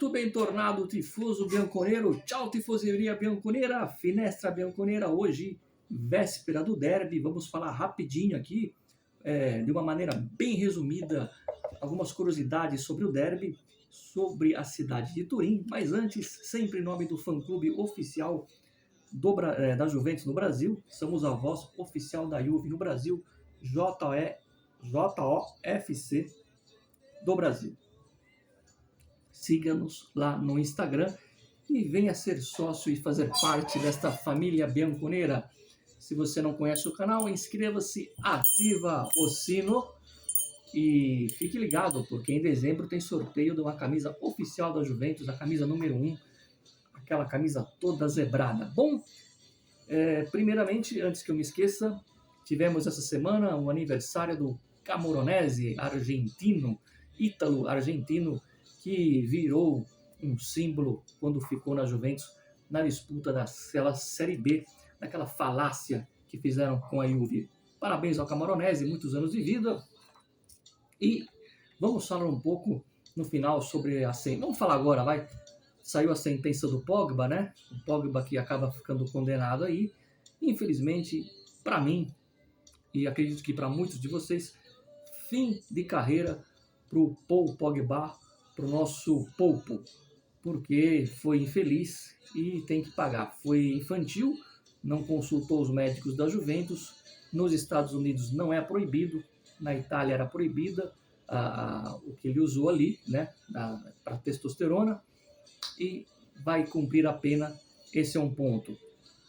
Muito bem tornado, tifoso bianconeiro. Tchau, tifoseria bianconeira, finestra bianconeira. Hoje, véspera do derby, vamos falar rapidinho aqui, de uma maneira bem resumida, algumas curiosidades sobre o derby, sobre a cidade de Turim. Mas antes, sempre em nome do fã-clube oficial da Juventus no Brasil, somos a voz oficial da Juve no Brasil, JOFC do Brasil. Siga-nos lá no Instagram e venha ser sócio e fazer parte desta família bianconeira. Se você não conhece o canal, inscreva-se, ativa o sino e fique ligado, porque em dezembro tem sorteio de uma camisa oficial da Juventus, a camisa número 1, aquela camisa toda zebrada. Bom, primeiramente, antes que eu me esqueça, tivemos essa semana o anaversário do Camoranesi, ítalo-argentino, que virou um símbolo quando ficou na Juventus na disputa daquela Série B, daquela falácia que fizeram com a Juve. Parabéns ao Camoranesi, muitos anos de vida. E vamos falar um pouco no final sobre a sentença. Vamos falar agora, vai. Saiu a sentença do Pogba, né? O Pogba que acaba ficando condenado aí. Infelizmente, para mim, e acredito que para muitos de vocês, fim de carreira para o Paul Pogba, para o nosso Polpo, porque foi infeliz e tem que pagar. Foi infantil, não consultou os médicos da Juventus. Nos Estados Unidos não é proibido, na Itália era proibida o que ele usou ali, né, para testosterona, e vai cumprir a pena. Esse é um ponto.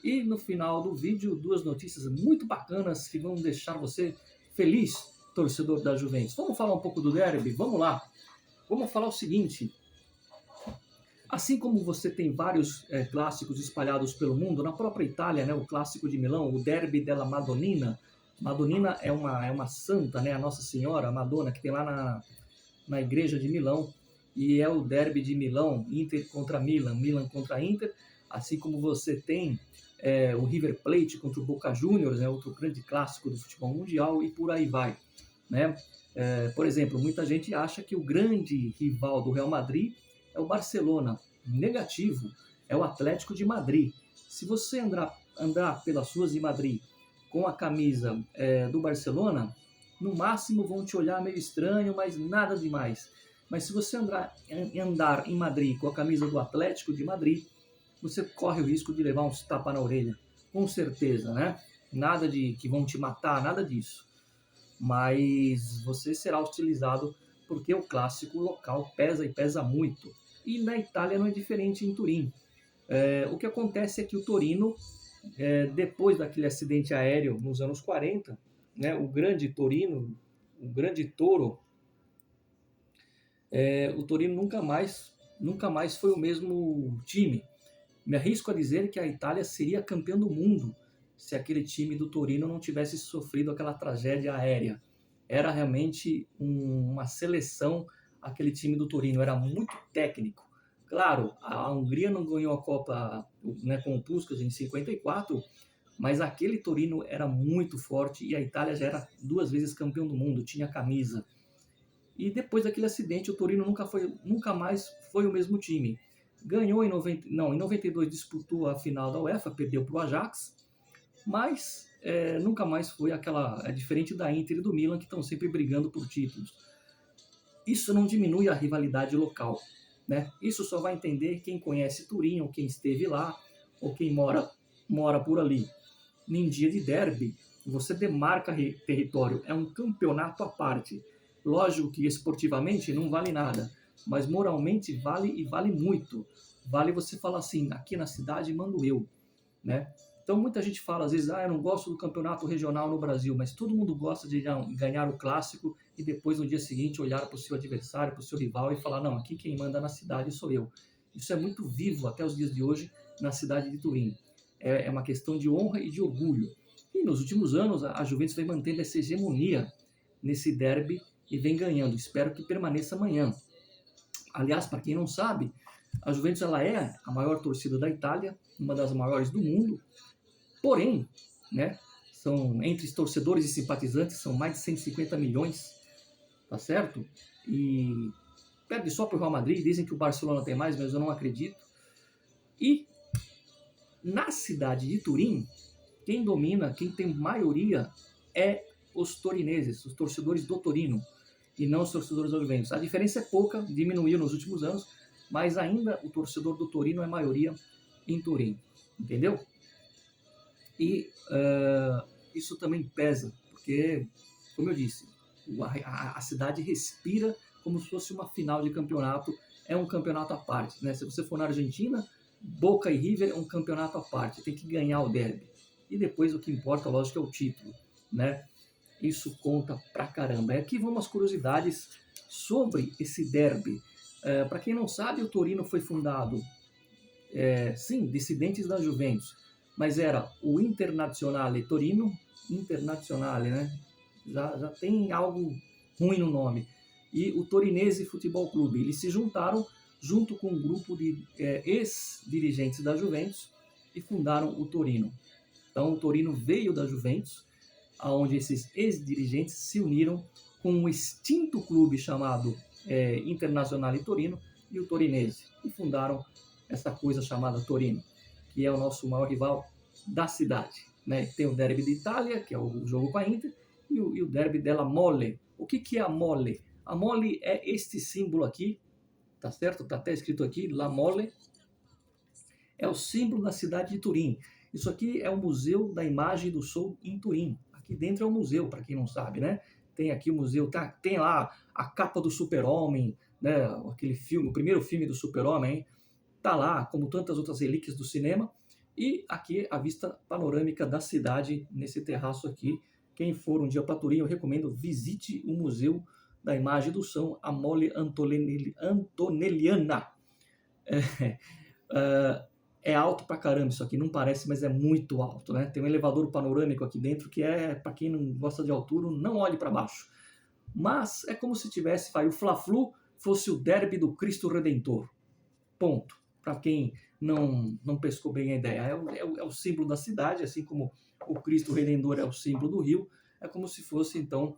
E no final do vídeo, duas notícias muito bacanas que vão deixar você feliz, torcedor da Juventus. Vamos falar um pouco do derby? Vamos lá. Vamos falar o seguinte: assim como você tem vários clássicos espalhados pelo mundo, na própria Itália, né, o clássico de Milão, o Derby della Madonnina. Madonnina é uma santa, né, a Nossa Senhora, a Madonna, que tem lá na igreja de Milão, e é o Derby de Milão, Inter contra Milan, Milan contra Inter, assim como você tem o River Plate contra o Boca Juniors, né, outro grande clássico do futebol mundial, e por aí vai, né? Por exemplo, muita gente acha que o grande rival do Real Madrid é o Barcelona. Negativo, é o Atlético de Madrid. Se você andar pelas ruas de Madrid com a camisa do Barcelona, no máximo vão te olhar meio estranho, mas nada demais. Mas se você andar em Madrid com a camisa do Atlético de Madrid, você corre o risco de levar uns tapas na orelha, com certeza, né? Nada de que vão te matar, nada disso. Mas você será hostilizado porque o clássico local pesa e pesa muito. E na Itália não é diferente em Turim. O que acontece é que o Torino, depois daquele acidente aéreo nos anos 40, né, o grande Torino, o grande Toro, o Torino nunca mais foi o mesmo time. Me arrisco a dizer que a Itália seria campeã do mundo se aquele time do Torino não tivesse sofrido aquela tragédia aérea. Era realmente uma seleção, aquele time do Torino, era muito técnico. Claro, a Hungria não ganhou a Copa, né, com o Puskás em 54, mas aquele Torino era muito forte e a Itália já era 2 vezes campeão do mundo, tinha camisa. E depois daquele acidente, o Torino nunca mais foi o mesmo time. Ganhou em 92 disputou a final da UEFA, perdeu para o Ajax, mas nunca mais foi aquela. É diferente da Inter e do Milan, que estão sempre brigando por títulos. Isso não diminui a rivalidade local, né? Isso só vai entender quem conhece Turim, ou quem esteve lá, ou quem mora por ali. Em dia de derby, você demarca território, é um campeonato à parte. Lógico que esportivamente não vale nada, mas moralmente vale, e vale muito. Vale você falar assim: aqui na cidade mando eu, né? Então muita gente fala às vezes: eu não gosto do campeonato regional no Brasil, mas todo mundo gosta de ganhar o clássico e depois no dia seguinte olhar para o seu adversário, para o seu rival e falar: não, aqui quem manda na cidade sou eu. Isso é muito vivo até os dias de hoje na cidade de Turim. É uma questão de honra e de orgulho. E nos últimos anos a Juventus vem mantendo essa hegemonia nesse derby e vem ganhando. Espero que permaneça amanhã. Aliás, para quem não sabe, a Juventus ela é a maior torcida da Itália, uma das maiores do mundo. Porém, né, entre os torcedores e simpatizantes, são mais de 150 milhões, tá certo? E perde só para o Real Madrid, dizem que o Barcelona tem mais, mas eu não acredito. E na cidade de Turim, quem domina, quem tem maioria é os torineses, os torcedores do Torino, e não os torcedores do Juventus. A diferença é pouca, diminuiu nos últimos anos, mas ainda o torcedor do Torino é maioria em Turim, entendeu? E isso também pesa, porque, como eu disse, a cidade respira como se fosse uma final de campeonato, é um campeonato à parte, né? Se você for na Argentina, Boca e River é um campeonato à parte, tem que ganhar o derby. E depois o que importa, lógico, é o título, né? Isso conta pra caramba. E aqui vão umas curiosidades sobre esse derby. Para quem não sabe, o Torino foi fundado, sim, dissidentes da Juventus, mas era o Internazionale Torino, Internazionale, né? Já tem algo ruim no nome. E o Torinese Futebol Clube. Eles se juntaram junto com um grupo de ex-dirigentes da Juventus e fundaram o Torino. Então o Torino veio da Juventus, onde esses ex-dirigentes se uniram com um extinto clube chamado Internazionale Torino e o Torinese, e fundaram essa coisa chamada Torino, que é o nosso maior rival da cidade, né? Tem o Derby de Itália, que é o jogo com a Inter, e o Derby della Mole. O que é a Mole? A Mole é este símbolo aqui, tá certo? Tá até escrito aqui, La Mole. É o símbolo da cidade de Turim. Isso aqui é o Museu da Imagem do Som em Turim. Aqui dentro é o museu, para quem não sabe, né? Tem aqui o museu, tem lá a capa do Super-Homem, né? Aquele filme, o primeiro filme do Super-Homem, tá lá, como tantas outras relíquias do cinema. E aqui a vista panorâmica da cidade, nesse terraço aqui. Quem for um dia para Turim, eu recomendo, visite o Museu da Imagem do Som, a Mole Antonelliana. É alto pra caramba isso aqui, não parece, mas é muito alto, né? Tem um elevador panorâmico aqui dentro que para quem não gosta de altura, não olhe para baixo. Mas é como se tivesse, o Fla-Flu fosse o derby do Cristo Redentor. Ponto. Para quem não pescou bem a ideia. É o símbolo da cidade, assim como o Cristo Redentor é o símbolo do Rio, é como se fosse, então,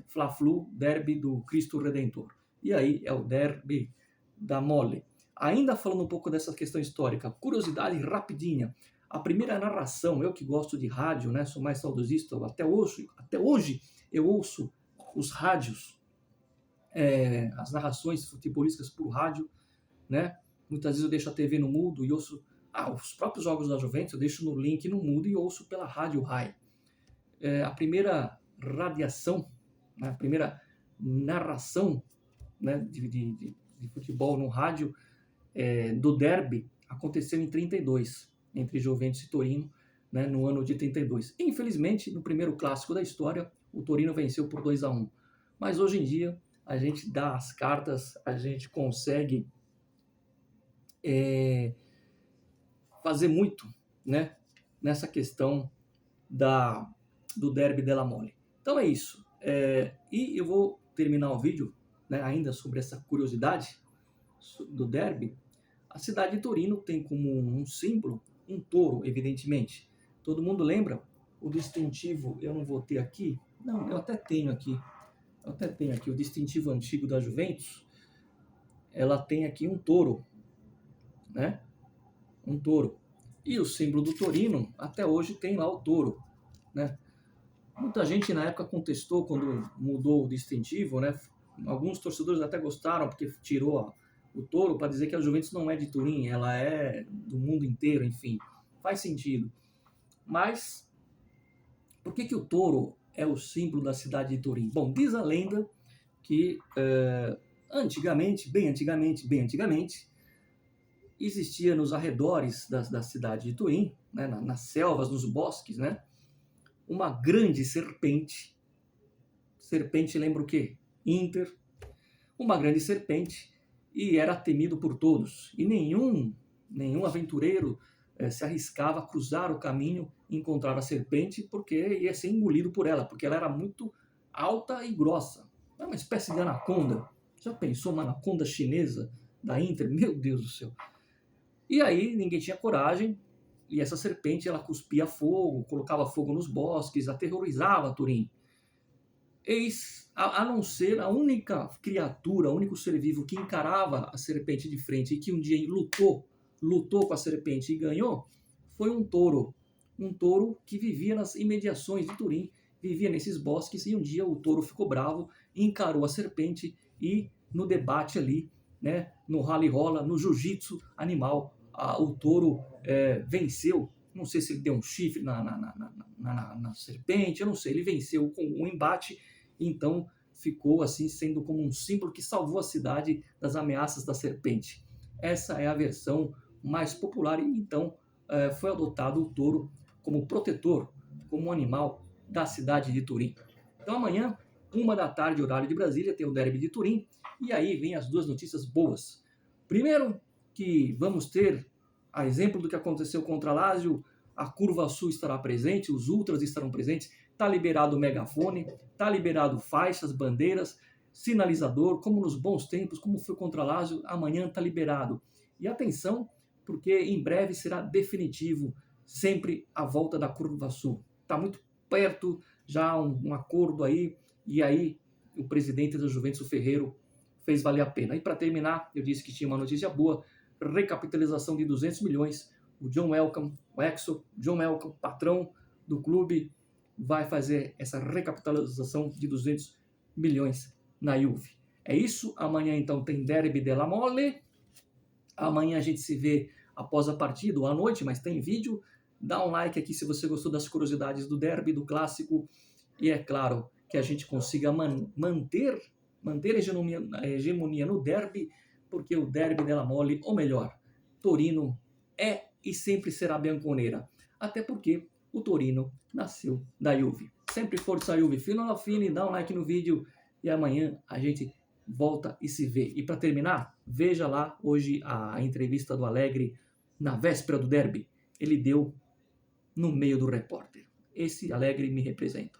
Fla-Flu, derby do Cristo Redentor. E aí é o derby da Mole. Ainda falando um pouco dessa questão histórica, curiosidade rapidinha. A primeira narração, eu que gosto de rádio, né, sou mais saudosista, até hoje eu ouço os rádios, as narrações futebolísticas por rádio, né? Muitas vezes eu deixo a TV no mudo e ouço os próprios jogos da Juventus, eu deixo no link no mudo e ouço pela Rádio Rai. A primeira radiação, né, a primeira narração, né, de futebol no rádio do derby aconteceu em 32, entre Juventus e Torino, né, no ano de 32. Infelizmente, no primeiro clássico da história, o Torino venceu por 2-1. Mas hoje em dia, a gente dá as cartas, a gente consegue fazer muito, né, nessa questão do derby della Mole. Então é isso. E eu vou terminar o vídeo, né, ainda sobre essa curiosidade do derby. A cidade de Torino tem como um símbolo um touro, evidentemente. Todo mundo lembra o distintivo, eu não vou ter aqui, não, eu até tenho aqui o distintivo antigo da Juventus. Ela tem aqui um touro, né? Um touro. E o símbolo do Torino, até hoje tem lá o touro, né? Muita gente na época contestou quando mudou o distintivo, né? Alguns torcedores até gostaram porque tirou o touro para dizer que a Juventus não é de Turim, ela é do mundo inteiro, enfim. Faz sentido. Mas por que o touro é o símbolo da cidade de Turim? Bom, diz a lenda que antigamente, bem antigamente, existia nos arredores da cidade de Turim, né, nas selvas, nos bosques, né, uma grande serpente. Serpente lembra o quê? Inter. Uma grande serpente, e era temido por todos. E nenhum aventureiro se arriscava a cruzar o caminho e encontrar a serpente, porque ia ser engolido por ela, porque ela era muito alta e grossa. É uma espécie de anaconda. Já pensou uma anaconda chinesa da Inter? Meu Deus do céu. E aí ninguém tinha coragem, e essa serpente ela cuspia fogo, colocava fogo nos bosques, aterrorizava Turim. eis, a não ser a única criatura, o único ser vivo que encarava a serpente de frente e que um dia lutou com a serpente e ganhou, foi um touro. Um touro que vivia nas imediações de Turim, vivia nesses bosques, e um dia o touro ficou bravo, encarou a serpente e no debate ali, né, no rally-rola, no jiu-jitsu animal, o touro venceu. Não sei se ele deu um chifre na serpente, eu não sei. Ele venceu com um embate, então ficou assim sendo como um símbolo que salvou a cidade das ameaças da serpente. Essa é a versão mais popular, e então foi adotado o touro como protetor, como um animal da cidade de Turim. Então amanhã, 1 da tarde, horário de Brasília, tem o derby de Turim, e aí vem as duas notícias boas. Primeiro, que vamos ter, a exemplo do que aconteceu contra a Lazio, a Curva Sul estará presente, os ultras estarão presentes, está liberado o megafone, está liberado faixas, bandeiras, sinalizador, como nos bons tempos, como foi contra a Lazio, amanhã está liberado. E atenção, porque em breve será definitivo sempre a volta da Curva Sul. Está muito perto já um acordo aí, e aí o presidente da Juventus, o Ferreiro, fez valer a pena. E para terminar, eu disse que tinha uma notícia boa, recapitalização de 200 milhões, o John Welcome, o John Welcome, patrão do clube, vai fazer essa recapitalização de 200 milhões na Juve. É isso, amanhã então tem Derby della Mole, amanhã a gente se vê após a partida ou à noite, mas tem vídeo. Dá um like aqui se você gostou das curiosidades do derby, do clássico, e é claro que a gente consiga manter a hegemonia no derby, porque o derby della Mole, ou melhor, Torino é e sempre será bianconera, até porque o Torino nasceu da Juve. Sempre força Juve, fino alla fine, dá um like no vídeo e amanhã a gente volta e se vê. E para terminar, veja lá hoje a entrevista do Allegri na véspera do derby. Ele deu no meio do repórter. Esse Allegri me representa.